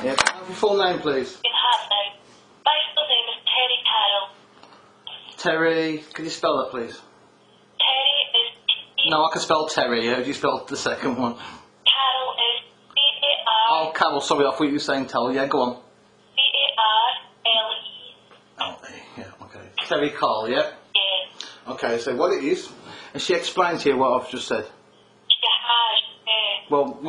Yeah, can I have your full name, please? In Hartnell. My full name is Terry Carle. Terry, can you spell that, please? Terry is T. No, I can spell Terry. How do you spell the second one? Carle is C-A-R. Oh, Carle, sorry, I thought you were saying Tell. Yeah, go on. C-A-R-L-E. Oh, yeah, okay. Terry Carle, yeah? Yeah. Okay, so what it is, and she explained to you what I've just said. She has, Well,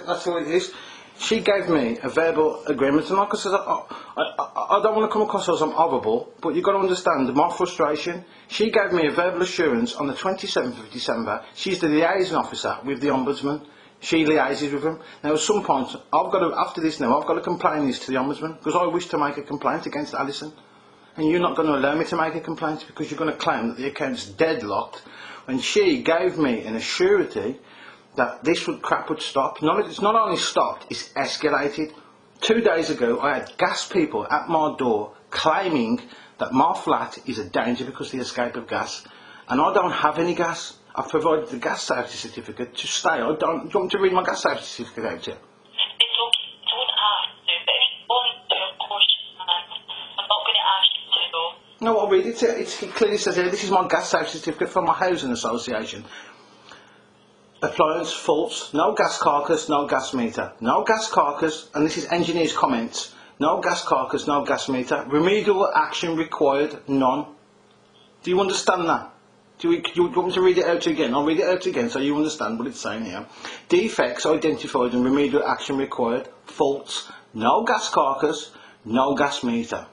that's what it is. She gave me a verbal agreement, and like I said, I don't want to come across as I'm horrible, but you've got to understand my frustration. She gave me a verbal assurance on the 27th of December. She's the liaison officer with the Ombudsman. She liaises with him. Now, at some point, after this now, I've got to complain this to the Ombudsman, because I wish to make a complaint against Alison. And you're not going to allow me to make a complaint, because you're going to claim that the account's deadlocked. And she gave me an assurity that this crap would stop. It's not only stopped, it's escalated. 2 days ago, I had gas people at my door claiming that my flat is a danger because of the escape of gas. And I don't have any gas. I've provided the gas safety certificate to stay. Do you want me to read my gas safety certificate out to you? It's okay. You don't have to, but if you want to, of course you can. I'm not going to ask you to though. No, I'll read it. It clearly says here, this is my gas safety certificate from my housing association. Appliance faults, no gas carcass, no gas meter. No gas carcass, and this is engineer's comments. No gas carcass, no gas meter. Remedial action required, none. Do you understand that? Do you want me to read it out again? I'll read it out again so you understand what it's saying here. Defects identified and remedial action required. Faults, no gas carcass, no gas meter.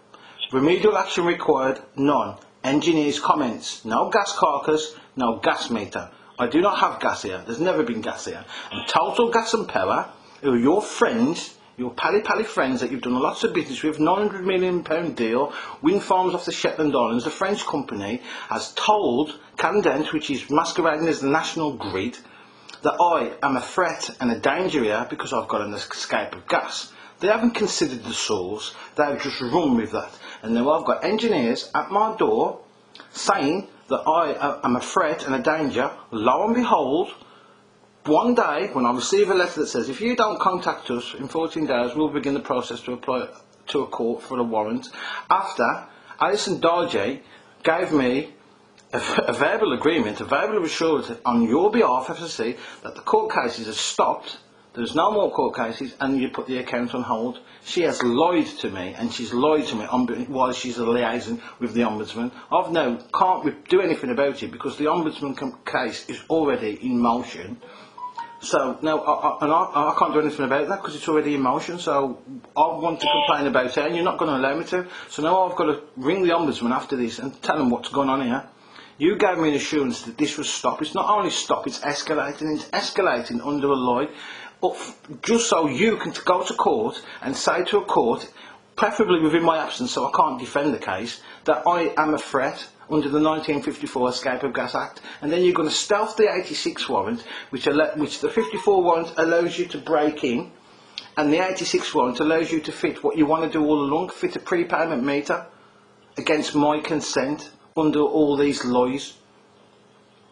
Remedial action required, none. Engineer's comments, no gas carcass, no gas meter. I do not have gas here. There's never been gas here. And Total Gas and Power, who are your friends, your pally friends that you've done lots of business with, £900 million deal, wind farms off the Shetland Islands, the French company, has told Candent, which is masquerading as the national grid, that I am a threat and a danger here because I've got an escape of gas. They haven't considered the source. They've just run with that. And now I've got engineers at my door saying that I am a threat and a danger. Lo and behold, one day when I receive a letter that says, if you don't contact us in 14 days, we'll begin the process to apply to a court for a warrant. After Alison Dargy gave me a verbal agreement, a verbal assurance on your behalf, FSC, that the court cases are stopped. There's no more court cases, and you put the account on hold. She has lied to me, and she's lied to me while she's a liaison with the Ombudsman. I've now can't do anything about it because the Ombudsman case is already in motion. So now I can't do anything about that because it's already in motion. So I want to complain about it, and you're not going to allow me to. So now I've got to ring the Ombudsman after this and tell them what's going on here. You gave me an assurance that this would stop. It's not only stop, it's escalating. It's escalating under a lie. But just so you can go to court and say to a court, preferably within my absence so I can't defend the case, that I am a threat under the 1954 Escape of Gas Act, and then you're going to stealth the 86 warrant, which the 54 warrant allows you to break in, and the 86 warrant allows you to fit what you want to do all along, fit a prepayment meter against my consent under all these lies.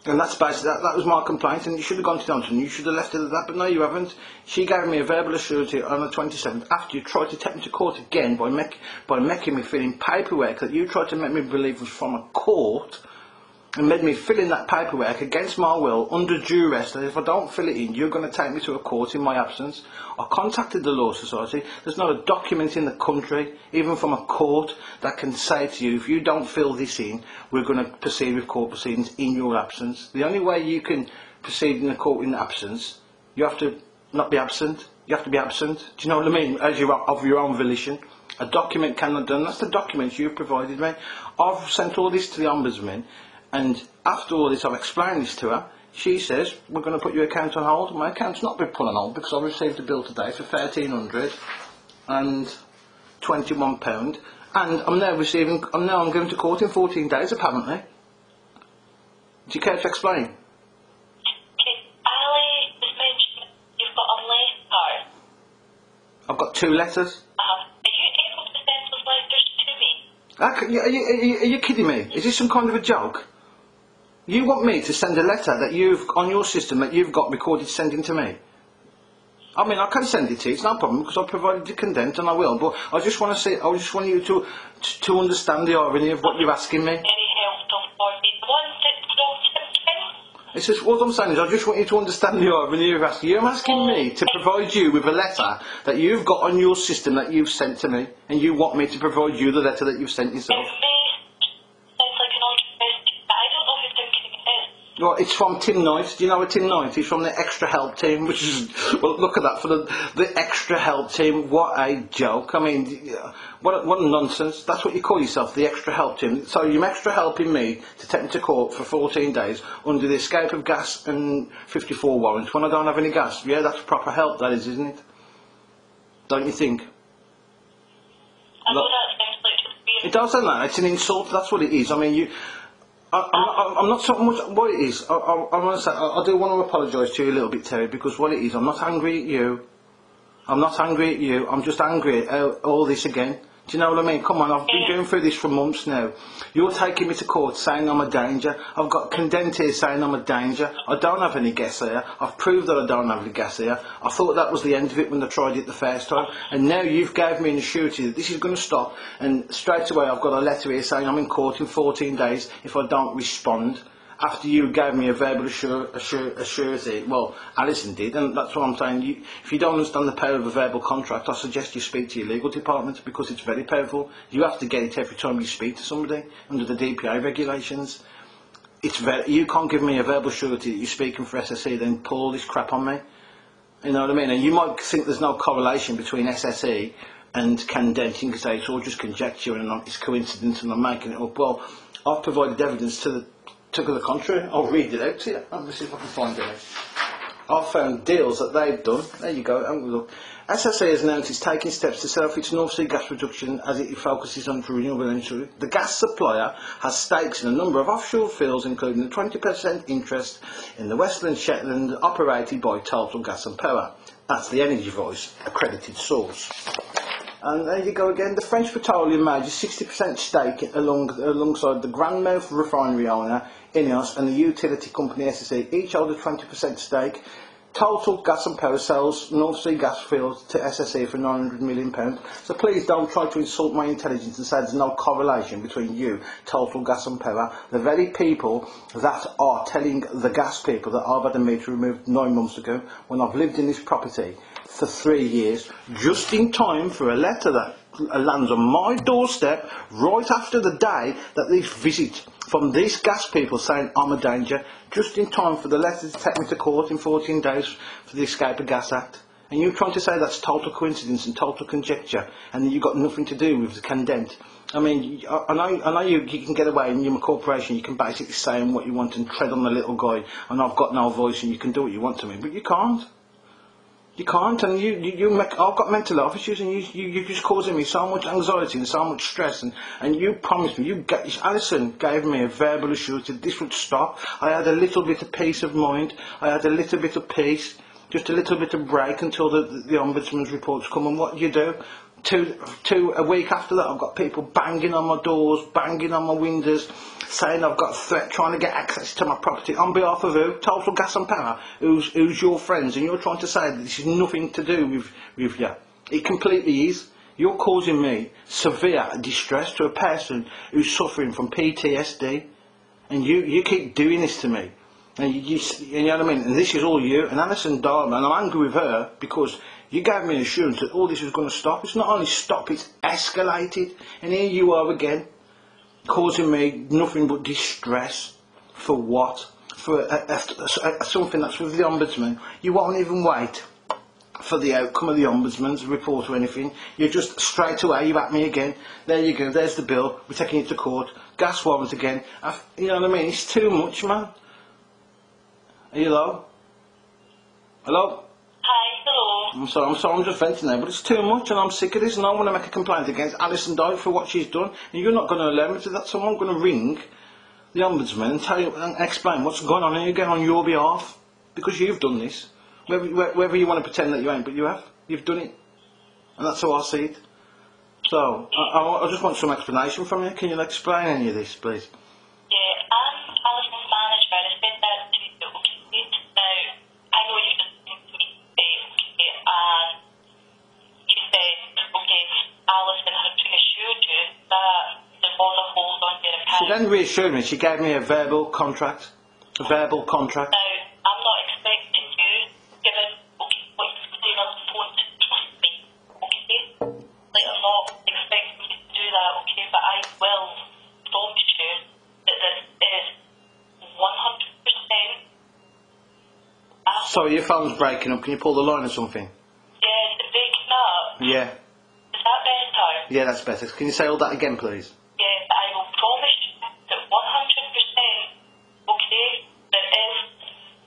And that's basically, that was my complaint, and you should have gone to Johnson, you should have left it at that, but no, you haven't. She gave me a verbal assurance on the 27th, after you tried to take me to court again by making me fill in paperwork that you tried to make me believe was from a court, and made me fill in that paperwork against my will, under duress, that if I don't fill it in, you're going to take me to a court in my absence. I contacted the Law Society. There's not a document in the country, even from a court, that can say to you, if you don't fill this in, we're going to proceed with court proceedings in your absence. The only way you can proceed in a court in absence, you have to not be absent. You have to be absent. Do you know what I mean? Of your own volition. A document cannot done. That's the documents you've provided me. I've sent all this to the Ombudsman. And after all this, I've explained this to her. She says, we're going to put your account on hold. My account's not been put on hold because I received a bill today for £1,321. And I'm going to court in 14 days, apparently. Do you care to explain? Ali was mentioning you've got a letter. I've got 2 letters. Are you able to send those letters to me? Are you kidding me? Is this some kind of a joke? You want me to send a letter that you've on your system that you've got recorded sending to me? I mean, I can send it to you. It's no problem because I provided the content and I will. But I just want to see. I just want you to understand the irony of what you're asking me. Any help done for me? The ones that don't symptoms? It's just what I'm saying is I just want you to understand the irony of asking. You're asking me to provide you with a letter that you've got on your system that you've sent to me, and you want me to provide you the letter that you've sent yourself. It sounds like an altruistic, but I don't know who Tim King is. Well, it's from Tim Knight. Do you know a Tim Knight? He's from the Extra Help team, which is, well, look at that, for the Extra Help team. What a joke. I mean, what a nonsense. That's what you call yourself, the Extra Help team. So you're extra helping me to take me to court for 14 days under the escape of gas and 54 warrants when I don't have any gas. Yeah, that's proper help, that is, isn't it? Don't you think? I know that sounds like just being... It does sound like it's an insult. That's what it is. I mean, I'm not so much what it is. I want to say I do want to apologise to you a little bit, Terry, because what it is, I'm not angry at you. I'm not angry at you. I'm just angry at all this again. Do you know what I mean? Come on, I've been going through this for months now. You're taking me to court saying I'm a danger. I've got condemned here saying I'm a danger. I don't have any gas here. I've proved that I don't have any gas here. I thought that was the end of it when I tried it the first time. And now you've gave me an assurance that this is going to stop. And straight away I've got a letter here saying I'm in court in 14 days if I don't respond. After you gave me a verbal surety, well, Alison did, and that's what I'm saying. If you don't understand the power of a verbal contract, I suggest you speak to your legal department because it's very powerful. You have to get it every time you speak to somebody under the DPA regulations. You can't give me a verbal surety that you're speaking for SSE, then pull all this crap on me. You know what I mean? And you might think there's no correlation between SSE and condenting, because it's all just conjecture and it's coincidence and I'm making it up. Well, I've provided evidence to the contrary. I'll read it out to you. Let me see if I can find it. I've found deals that they've done. There you go. Have a look. SSA has announced it's taking steps to set off its North Sea gas production as it focuses on renewable energy. The gas supplier has stakes in a number of offshore fields, including a 20% interest in the Westland Shetland, operated by Total Gas and Power. That's the Energy Voice accredited source. And there you go again. The French petroleum major 60% stake alongside the Grandmouth refinery owner Ineos and the utility company SSE each hold a 20% stake. Total Gas and Power sells North Sea gas fields to SSE for £900 million. So please don't try to insult my intelligence and say there's no correlation between you, Total Gas and Power. The very people that are telling the gas people that I've had a meter removed 9 months ago when I've lived in this property for 3 years, just in time for a letter that lands on my doorstep right after the day that this visit from these gas people saying I'm a danger, just in time for the letter to take me to court in 14 days for the Escape of Gas Act. And you're trying to say that's total coincidence and total conjecture and that you've got nothing to do with the condemned. I mean, I know you can get away in your corporation, you can basically say what you want and tread on the little guy and I've got no voice and you can do what you want to me, but you can't. You can't, and I've got mental health issues, and you're just causing me so much anxiety and so much stress, and you promised me, Alison gave me a verbal assurance that this would stop. I had a little bit of peace of mind, I had a little bit of peace, just a little bit of break until the Ombudsman's reports come, and what do? A week after that, I've got people banging on my doors, banging on my windows, saying I've got a threat, trying to get access to my property. On behalf of who? Total Gas and Power, who's your friends, and you're trying to say that this is nothing to do with you. It completely is. You're causing me severe distress to a person who's suffering from PTSD, and you keep doing this to me. And you know what I mean? And this is all you. And Alison Darman, and I'm angry with her because you gave me an assurance that all this was going to stop. It's not only stopped, it's escalated. And here you are again, causing me nothing but distress. For what? For something that's with the Ombudsman. You won't even wait for the outcome of the Ombudsman's report or anything. You're just straight away, you're at me again. There you go, there's the bill. We're taking it to court. Gas warrant again. You know what I mean? It's too much, man. Hello? Hello? Hi, hello. I'm sorry, I'm just venting there, but it's too much and I'm sick of this and I want to make a complaint against Alison Dye for what she's done and you're not going to allow me to that, so I'm going to ring the Ombudsman and tell you and explain what's going on and again on your behalf, because you've done this. Whether you want to pretend that you ain't, but you have. You've done it. And that's how I see it. So, I just want some explanation from you. Can you explain any of this, please? Yeah, I'm Alison's manager. I said that to you. Now, I know you're just saying to me today, then reassured me. She gave me a verbal contract. A verbal contract. Now, I'm not expecting you, given what you've said on the phone, to trust me, okay? Like, I'm not expecting you to do that, okay? But I will promise you that this is 100%. Sorry, your phone's breaking up. Can you pull the line or something? Yeah, it's breaking up. Yeah. Is that better? Yeah, that's better. Can you say all that again, please? Yeah, I will promise you that 100%, okay, there is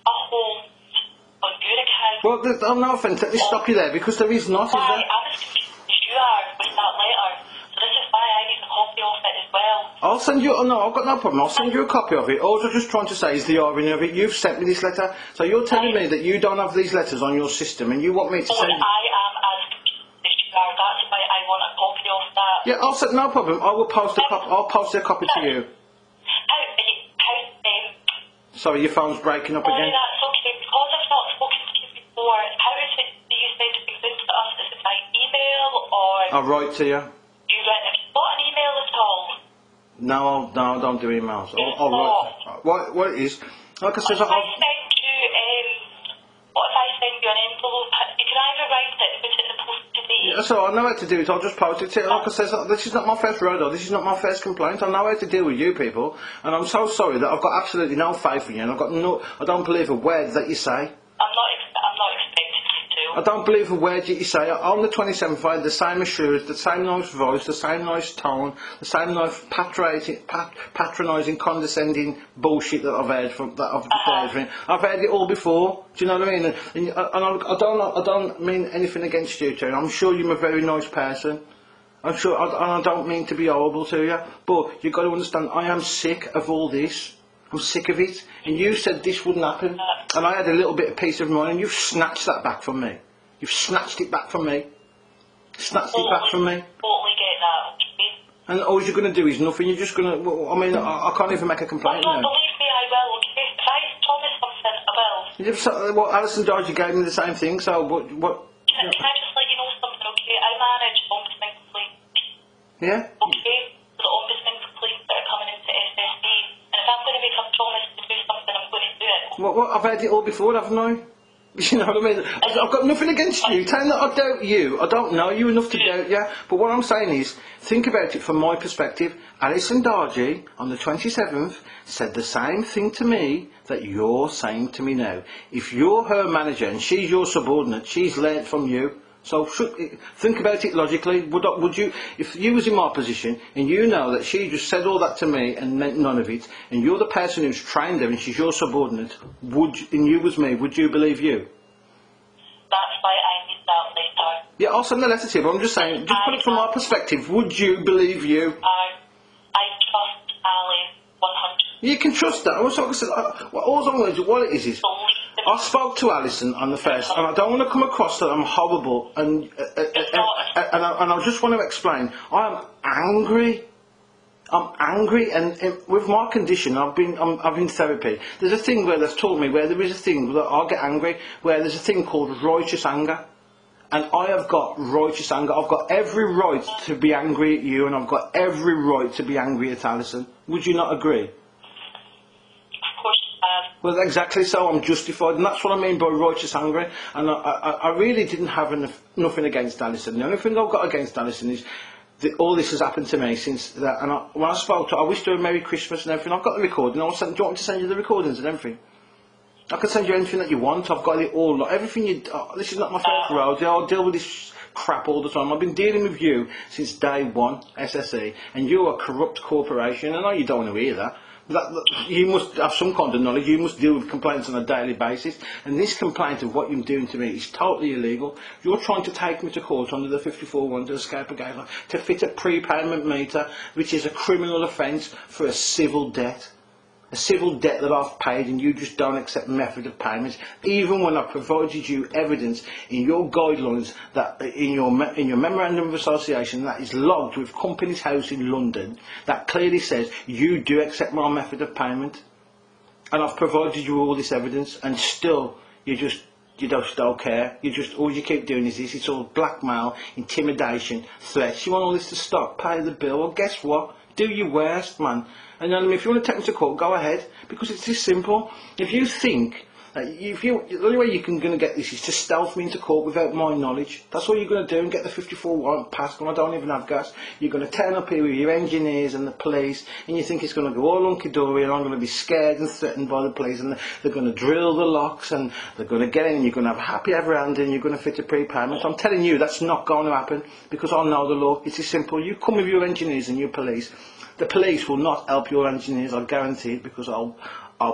a hold on your account. Well, I'm no offence. Let me stop you there because there is not, is Why? there? I'm as confused as you are with that letter. So this is why I need a copy of it as well. I'll send you. Oh no, I've got no problem. I'll send you a copy of it. All I'm just trying to say is the irony of it. You've sent me this letter, so you're telling me that you don't have these letters on your system, and you want me to Well, send. I am as confused as you are. That's why I want a copy of that. Yeah, I'll send. No problem. I will post a copy. I'll post a copy to you. Sorry, your phone's breaking up again. That's okay. Because I've not spoken to you before, how is it do you send things in to us? Is it by email or... I'll write to you. Have you got an email at all? No, I don't do emails. It's I'll write. What it is? Like I said, What if I send you an envelope? You can either write it and put it in the post today. Yeah, so I know how to do it. I'll just post it to you. Like I said, this is not my first rodeo. This is not my first complaint. I know how to deal with you people, and I'm so sorry that I've got absolutely no faith in you, and I don't believe a word that you say. I'm not expecting you to. I don't believe a word that you say. On the 27th, I had the same assurance, the same nice voice, the same nice tone, the same nice patronising, condescending bullshit that I've heard from. I've heard it all before. Do you know what I mean? And I don't mean anything against you, Terry. I'm sure you're a very nice person. I'm sure, and I don't mean to be horrible to you, but you've got to understand, I am sick of all this. I'm sick of it. And you said this wouldn't happen. And I had a little bit of peace of mind, and you've snatched that back from me. You've snatched it back from me. Snatched it back from me. Totally get that, okay? And all you're going to do is nothing. You're just going to... Well, I mean, I can't even make a complaint Don't now. believe me, I will, okay? If I promise something, I will. Well, Alison Dodge, you gave me the same thing, so what... Can I just let you know something, okay? I manage ombudsman complaints. Yeah? Okay? So the ombudsman complaints that are coming into SSD. And if I'm going to make a promise to do something, I'm going to do it. Well, I've heard it all before, haven't I? You know what I mean? I've got nothing against you. Telling that I doubt you. I don't know you enough to doubt you. But what I'm saying is, think about it from my perspective. Alison Dargy, on the 27th, said the same thing to me that you're saying to me now. If you're her manager and she's your subordinate, she's learnt from you. So think about it logically. Would you, if you was in my position and you know that she just said all that to me and meant none of it, and you're the person who's trained her and she's your subordinate, and you was me, would you believe you? That's why I need that later. Yeah, I'll send the letter to you, but I'm just saying, just put it from my perspective, would you believe you? I trust Ali 100. You can trust that. All it is, I spoke to Alison on the first, and I don't want to come across that I'm horrible, and I just want to explain. I'm angry. I'm angry, and with my condition, I'm in therapy. There's a thing where they've taught me where there is a thing that I get angry, where there's a thing called righteous anger. And I have got righteous anger. I've got every right to be angry at you, and I've got every right to be angry at Alison. Would you not agree? Well, exactly so. I'm justified, and that's what I mean by righteous anger. And I really didn't have nothing against Alison. The only thing I've got against Alison is that all this has happened to me since that. And when I spoke to her, I wished her a Merry Christmas and everything. I've got the recording. Do you want me to send you the recordings and everything? I can send you anything that you want. I've got it all. Everything this is not my first road. I'll deal with this crap all the time. I've been dealing with you since day one, SSE, and you're a corrupt corporation. I know you don't want to hear that. You must have some kind of knowledge. You must deal with complaints on a daily basis, and this complaint of what you're doing to me is totally illegal. You're trying to take me to court under the 54(1) to escape a guideline to fit a prepayment meter, which is a criminal offence for a civil debt. A civil debt that I've paid, and you just don't accept method of payments, even when I've provided you evidence in your guidelines that in your memorandum of association that is logged with Companies House in London that clearly says you do accept my method of payment, and I've provided you all this evidence, and still you just don't care. All you keep doing is this. It's all blackmail, intimidation, threats. You want all this to stop? Pay the bill. Well, guess what? Do your worst, man. And if you want to take me to court, go ahead, because it's this simple. If you think the only way you're going to get this is to stealth me into court without my knowledge. That's all you're going to do and get the 54 warrant passed when I don't even have gas. You're going to turn up here with your engineers and the police, and you think it's going to go all hunky-dory, and I'm going to be scared and threatened by the police, and they're going to drill the locks, and they're going to get in, and you're going to have a happy ever ending, and you're going to fit a prepayment. I'm telling you, that's not going to happen, because I know the law. It's as simple. You come with your engineers and your police. The police will not help your engineers, I guarantee it, because I'll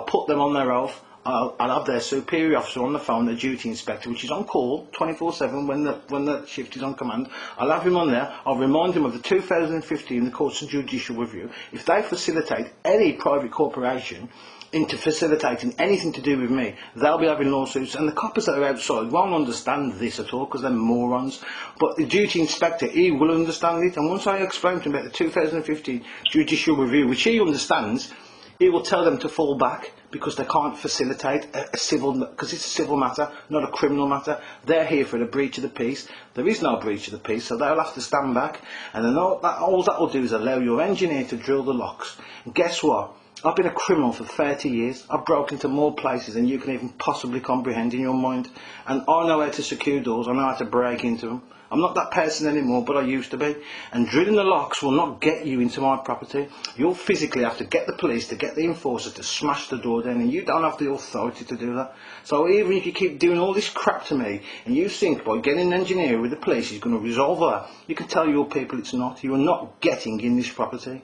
put them on their oath. I'll have their superior officer on the phone, the duty inspector, which is on call 24/7 when the shift is on command. I'll have him on there. I'll remind him of the 2015 Courts of Judicial Review. If they facilitate any private corporation into facilitating anything to do with me, they'll be having lawsuits, and the coppers that are outside won't understand this at all because they're morons. But the duty inspector, he will understand it, and once I explain to him about the 2015 Judicial Review, which he understands, he will tell them to fall back, because they can't facilitate a civil, because it's a civil matter, not a criminal matter. They're here for the breach of the peace. There is no breach of the peace, so they'll have to stand back. And then all that will do is allow your engineer to drill the locks. And guess what? I've been a criminal for 30 years. I've broken into more places than you can even possibly comprehend in your mind. And I know how to secure doors. I know how to break into them. I'm not that person anymore, but I used to be. And drilling the locks will not get you into my property. You'll physically have to get the police, to get the enforcer to smash the door down, and you don't have the authority to do that. So even if you keep doing all this crap to me, and you think by getting an engineer with the police is going to resolve that, you can tell your people it's not. You are not getting in this property.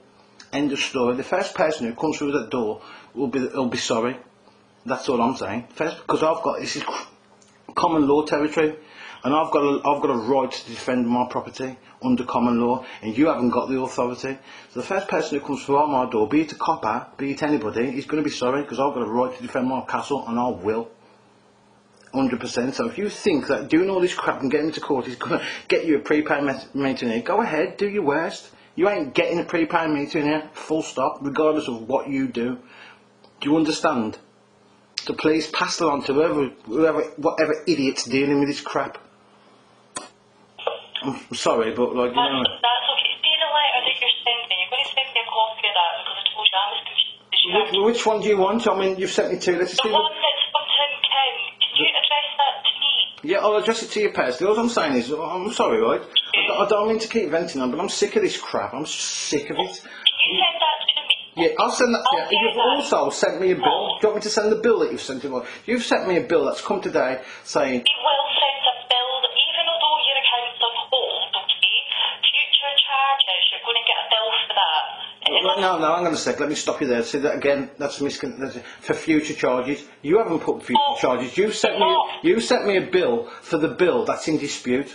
End of story. The first person who comes through that door will be sorry. That's all I'm saying. First, because this is common law territory. And I've got a right to defend my property under common law, and you haven't got the authority. So the first person who comes through my door, be it a copper, be it anybody, is going to be sorry, because I've got a right to defend my castle, and I will. 100%. So if you think that doing all this crap and getting into court is going to get you a prepaid meter in here, go ahead, do your worst. You ain't getting a prepaid meter in here, full stop, regardless of what you do. Do you understand? So please pass it on to whatever idiot's dealing with this crap. I'm sorry, but like, you know... That's okay. See the letter that you're sending. You're going to send me a copy of that, because I told you I'm as confused as you are. Which one do you want? I mean, you've sent me two. Let's see. The one that's from Tim King. Can you address that to me? Yeah, I'll address it to you personally. All I'm saying is, I'm sorry, right? I don't mean to keep venting on, but I'm sick of this crap. I'm sick of it. Can you send that to me? Yeah, I'll send that. Yeah, you've also sent me a bill. Do you want me to send the bill that you've sent to me? You've sent me a bill that's come today saying... You will send a bill, even though your account's on hold, okay? Future charges, you're going to get a bill for that. No, hang on a sec. Let me stop you there. Say that again. That's for future charges. You haven't put future charges. You've sent me a bill for the bill that's in dispute.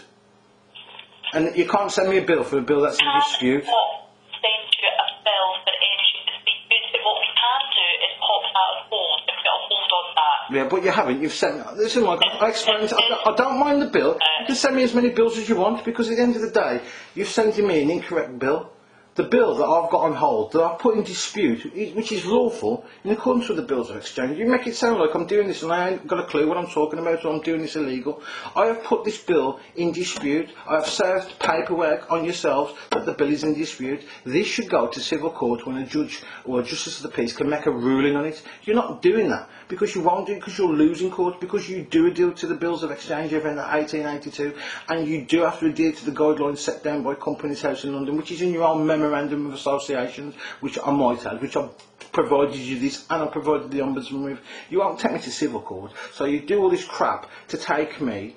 And you can't send me a bill for a bill that's in dispute. Send you a bill for any dispute. But what we can do is pop that on hold if we got a hold on that. Yeah, but you haven't. You've sent me. Listen, Mike, I explained. I don't mind the bill. You can send me as many bills as you want, because at the end of the day, you've sent me an incorrect bill. The bill that I've got on hold, that I've put in dispute, which is lawful, in accordance with the bills of exchange. You make it sound like I'm doing this and I ain't got a clue what I'm talking about, or I'm doing this illegal. I have put this bill in dispute. I have served paperwork on yourselves that the bill is in dispute. This should go to civil court when a judge or a justice of the peace can make a ruling on it. You're not doing that, because you won't do it, because you'll lose in court, because you do adhere to the bills of exchange of 1882, and you do have to adhere to the guidelines set down by Companies House in London, which is in your own memorandum of associations, which I might have, which I've provided you this, and I provided the Ombudsman with. You won't take me to civil court, so you do all this crap to take me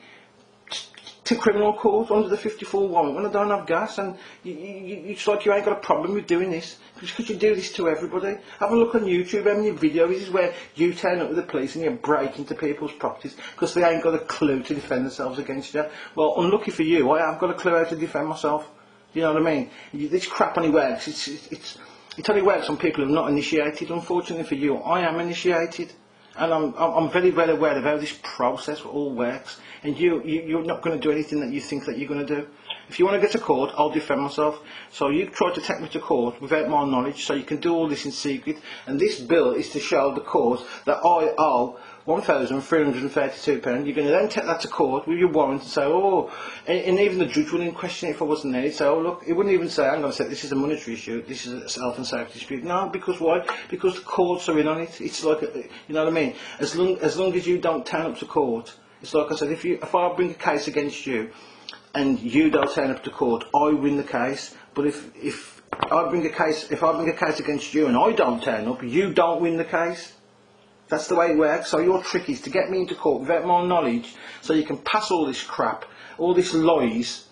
to criminal court under the 54 warrant when I don't have gas, and it's like you ain't got a problem with doing this, because you do this to everybody. Have a look on YouTube, how many videos is where you turn up with the police and you break into people's properties because they ain't got a clue to defend themselves against you. Well, unlucky for you, I have got a clue how to defend myself. You know what I mean? This crap only works. It only works on people who are not initiated. Unfortunately for you, I am initiated. And I'm very well aware of how this process all works, and you're not going to do anything that you think that you're going to do. If you want to get to court, I'll defend myself. So you try to take me to court without my knowledge, so you can do all this in secret. And this bill is to show the court that I owe £1,332. You're going to then take that to court with your warrant and say, oh, and even the judge wouldn't question it if I wasn't there. He'd say, oh look, he wouldn't even say, I'm going to say this is a monetary issue, this is a health and safety dispute. No, because why? Because the courts are in on it. It's like, you know what I mean? As long as you don't turn up to court, it's like I said, if I bring a case against you and you don't turn up to court, I win the case. But if I bring a case against you and I don't turn up, you don't win the case. That's the way it works. So your trick is to get me into court without my knowledge, so you can pass all this crap, all this lies,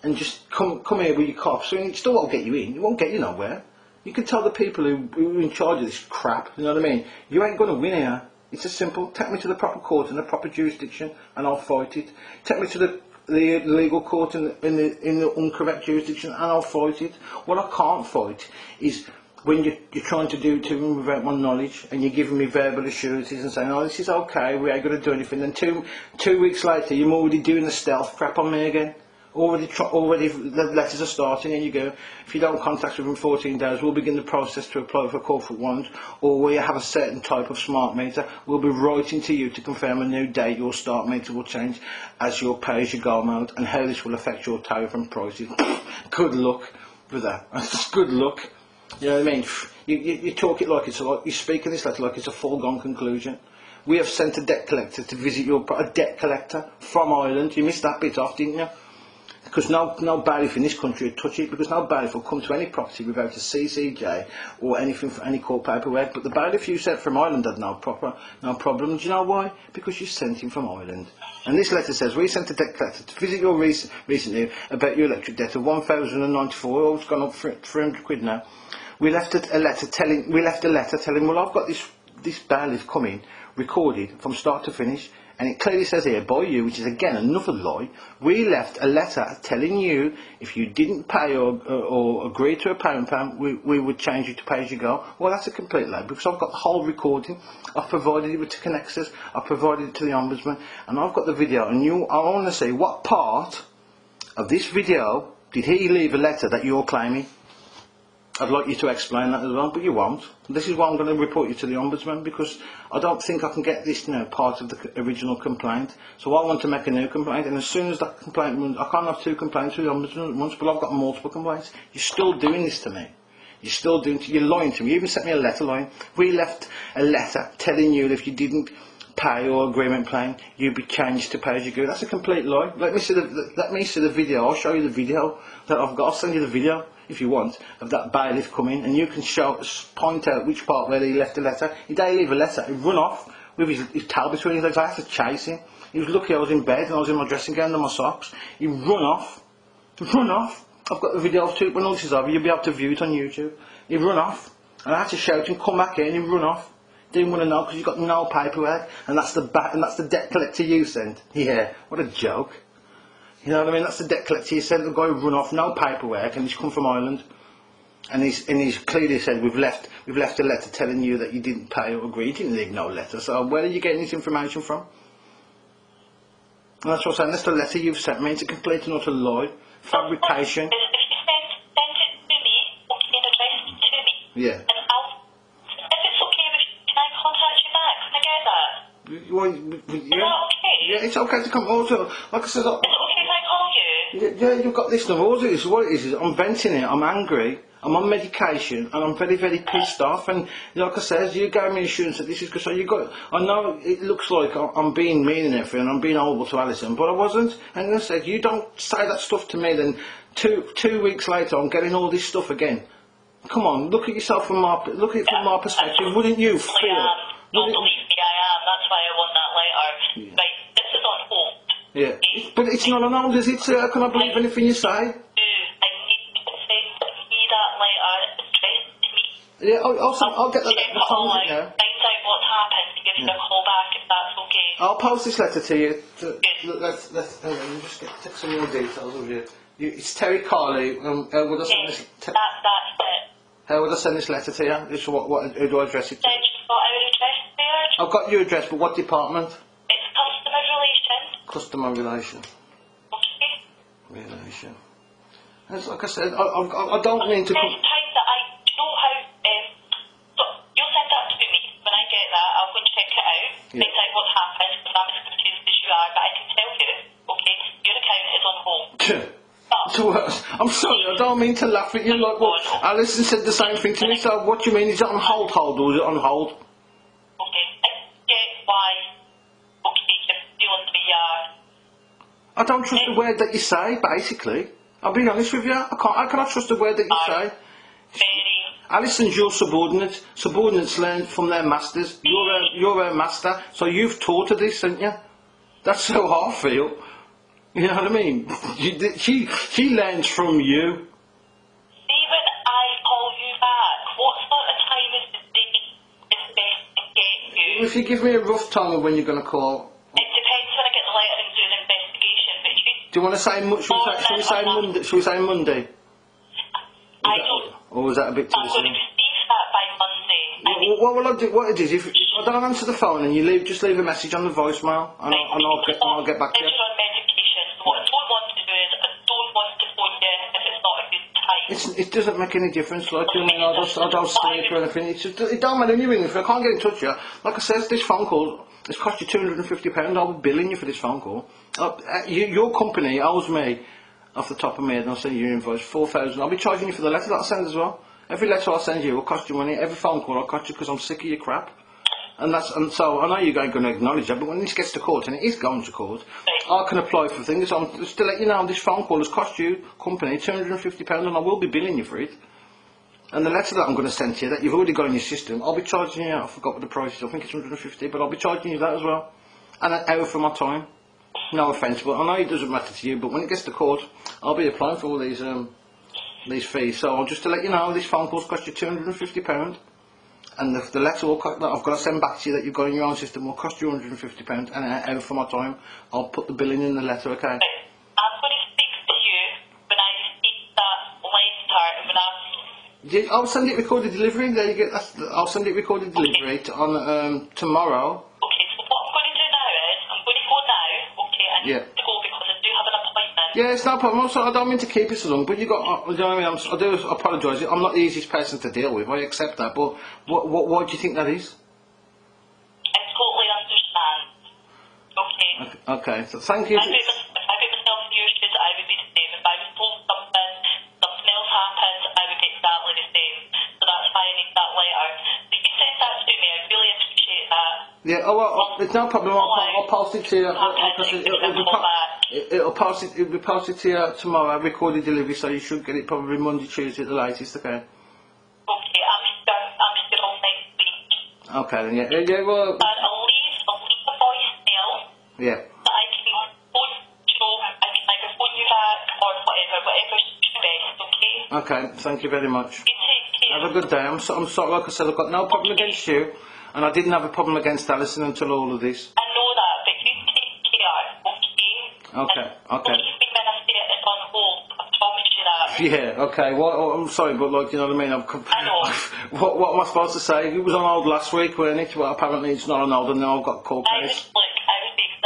and just come here with your cops. So it still won't get you in. It won't get you nowhere. You can tell the people who are in charge of this crap, you know what I mean? You ain't going to win here. It's as simple. Take me to the proper court in the proper jurisdiction, and I'll fight it. Take me to the legal court in the incorrect jurisdiction, and I'll fight it. What I can't fight is when you're trying to do to me without my knowledge, and you're giving me verbal assurances and saying, oh, this is okay, we ain't going to do anything. Then two weeks later, you're already doing the stealth crap on me again. Already the letters are starting, and you go, if you don't contact us within 14 days, we'll begin the process to apply for a corporate warrant, or we have a certain type of smart meter. We'll be writing to you to confirm a new date your start meter will change as your pay-as-you-go mode, and how this will affect your tariff and prices. Good luck with that. Just good luck. You know what I mean? You talk it like you speak in this letter like it's a foregone conclusion. We have sent a debt collector to visit a debt collector from Ireland. You missed that bit off, didn't you? Because no bailiff in this country would touch it, because no bailiff will come to any property without a CCJ or anything for any court paperwork. But the bailiff you sent from Ireland had no problem. Do you know why? Because you sent him from Ireland. And this letter says, we sent a debt collector to visit your recently about your electric debt of £1,094. Oh, it's gone up for £300 now. We left a letter telling, well, I've got this bailiff coming, recorded from start to finish. And it clearly says here, by you, which is again another lie, we left a letter telling you if you didn't pay or agree to a payment plan, we would change you to pay as you go. Well, that's a complete lie, because I've got the whole recording. I've provided it to Connexus, I've provided it to the Ombudsman, and I've got the video. And I want to see what part of this video did he leave a letter that you're claiming. I'd like you to explain that as well, but you won't. This is why I'm going to report you to the Ombudsman, because I don't think I can get this part of the original complaint. So I want to make a new complaint, and as soon as that complaint runs, I can't have two complaints with the Ombudsman at once, but I've got multiple complaints. You're still doing this to me. You're lying to me. You even sent me a letter lying. We left a letter telling you that if you didn't pay or agreement plan, you'd be changed to pay as you go. That's a complete lie. Let me see the video. I'll show you the video that I've got. I'll send you the video, if you want, of that bailiff coming, and you can point out which part where he left the letter. He didn't leave a letter. He run off with his towel between his legs. I had to chase him. He was lucky I was in bed and I was in my dressing gown and my socks. He run off. I've got the video of it. When all this is over, you'll be able to view it on YouTube. He run off, and I had to shout him, come back in. He run off. Didn't want to know, because you've got no paperwork, and that's the debt collector you sent. Yeah, what a joke. You know what I mean? That's the debt collector you sent. The guy who run off, no paperwork, and he's come from Ireland, and he's clearly said we've left a letter telling you that you didn't pay or agree. You didn't leave no letter. So where are you getting this information from? And that's what I'm saying. That's the letter you've sent me. It's a complete and utter lie, fabrication. If you send it to me, or an address to me, yeah. and if it's okay with you, can I contact you back? Can I get that? Well, Is that okay? Yeah, it's okay to come. Also, like I said, Is it okay if I call you? yeah, you've got this number. What it is I'm venting it. I'm angry. I'm on medication, and I'm very, very pissed off. And like I said, you gave me assurance that this is because I know it looks like I'm being mean and everything, and I'm being horrible to Alison, but I wasn't. And I said, you don't say that stuff to me. Then two weeks later, I'm getting all this stuff again. Come on, look at yourself from my perspective. Wouldn't you feel? Don't believe me, I am. That's why I want that letter. Right, this is on hold. Yeah, but it's not on hold, is it? Sir? Can I believe anything you say? I need you to send me that letter addressed to me. Yeah, I'll get that letter now. Find out what's happened and give you a call back if that's okay. I'll post this letter to you. Let's hang on, you just take some more details of you. It's Terry Carle. How would I send this? That's it. How would I send this letter to you? Who do I address it to? You've got our address there? I've got your address, but what department? It's customer relations. Customer relation. Okay. Relation. It's like I said, I don't mean to. There's times that I, do you know how, so you'll send that to me. When I get that, I'll go and check it out, find out what's happened, because I'm as confused as you are, but I can tell you, okay, your account is on hold. I'm sorry, I don't mean to laugh at you. Like, what? Alison said the same thing to me. So, what do you mean? Is it on hold, or is it on hold? Okay, I get why. Okay, you're feeling the way you are. I don't trust the word that you say. Basically, I'll be honest with you. I cannot trust the word that you say. Very. Alison's your subordinate. Subordinates learn from their masters. You're her master, so you've taught her this, haven't you? That's how I feel. You know what I mean? She learns from you. See, when I call you back, what sort of time is the day is best to get you? If you give me a rough time of when you're going to call. It depends when I get the letter and do the investigation, but you... Do you want to say, should we say Monday? Should we say Monday? I don't... Or was that a bit too I'm going to soon? receive that by Monday. What will I do? What it is, if I don't answer the phone and you just leave a message on the voicemail, and I'll get back to you. If you're on medication, what I don't want to do is I don't want to phone you if it's not a good time. It doesn't make any difference. Like, I mean, I don't sleep or anything. It don't matter when you ring. If I can't get in touch with you, like I said, this phone call it's cost you £250. I'll be billing you for this phone call. Your company owes me, off the top of my head, and I'll send you your invoice, £4,000. I'll be charging you for the letter that I send as well. Every letter I send you will cost you money. Every phone call will cost you because I'm sick of your crap. And so I know you're going to acknowledge that, but when this gets to court, and it is going to court, I can apply for things. Just to let you know, this phone call has cost you, company, £250, and I will be billing you for it. And the letter that I'm going to send to you, that you've already got in your system, I'll be charging you, I forgot what the price is, I think it's £150, but I'll be charging you that as well. And an hour for my time. No offence, but I know it doesn't matter to you, but when it gets to court, I'll be applying for all these fees. So just to let you know, this phone call's cost you £250. And the letter that I've got to send back to you that you've got in your own system will cost you £150 and an hour for my time. I'll put the billing in the letter, okay? I'm going to speak to you when I receive that letter and when I'll send it recorded delivery. There you go. I'll send it recorded delivery on tomorrow. Okay, so what I'm going to do now is I'm going to go now, okay, and Yeah. to go because I do have an appointment. Yeah, it's no problem. Also, I don't mean to keep it so long, but you know what I mean? I do apologise. I'm not the easiest person to deal with. I accept that, but why do you think that is? I totally understand. Okay. Okay. So thank you. If I put myself in your shoes, I would be the same. If I was told something else happened, I would be exactly the same. So that's why I need that letter. So you send that to me. I really appreciate that. Yeah. Oh well, it's no problem. I'll post it to you. It'll be posted to you tomorrow. Recorded delivery, so you should get it probably Monday, Tuesday at the latest. Okay. Okay. I'm still on next week. Okay. Then yeah. Well. And I'll leave a voicemail. Yeah. That I can phone, I can phone you back or whatever suits you best, okay? Okay. Thank you very much. You take care. Have a good day. I'm sorry. Like I said, I've got no problem against you, and I didn't have a problem against Alison until all of this. I know that, but you take care, okay? Okay. Okay. Believe me when I say it is on hold. I promise you that. Yeah, okay. Well, I'm sorry, but like, you know what I mean? I know. What am I supposed to say? It was on hold last week, weren't it? Well, apparently it's not on hold, and now I've got a court I would be case. exactly the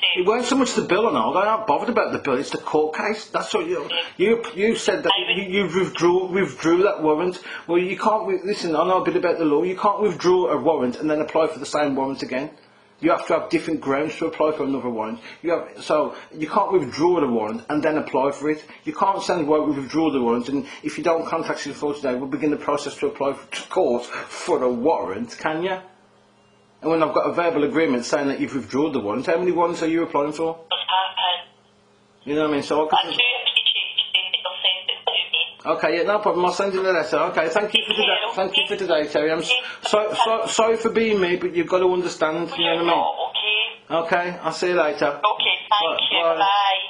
same. It weren't so much the bill on hold. I'm not bothered about the bill. It's the court case. That's what you said that you withdrew that warrant. Well, you can't. Listen, I know a bit about the law. You can't withdraw a warrant and then apply for the same warrant again. You have to have different grounds to apply for another warrant. So you can't withdraw the warrant and then apply for it. You can't send withdraw the warrant, and if you don't contact us for today, we'll begin the process to apply to court for a warrant. Can you? And when I've got a verbal agreement saying that you've withdrawn the warrant, how many warrants are you applying for? What's happened? You know what I mean? So I do appreciate you saying that you'll send it to me. okay, yeah, no problem. I'll send you the letter. Okay, thank you for today. Thank you for today, Terry. I'm sorry for being me, but you've got to understand. You know what I mean? Okay. Okay, I'll see you later. Okay, thank you. Bye.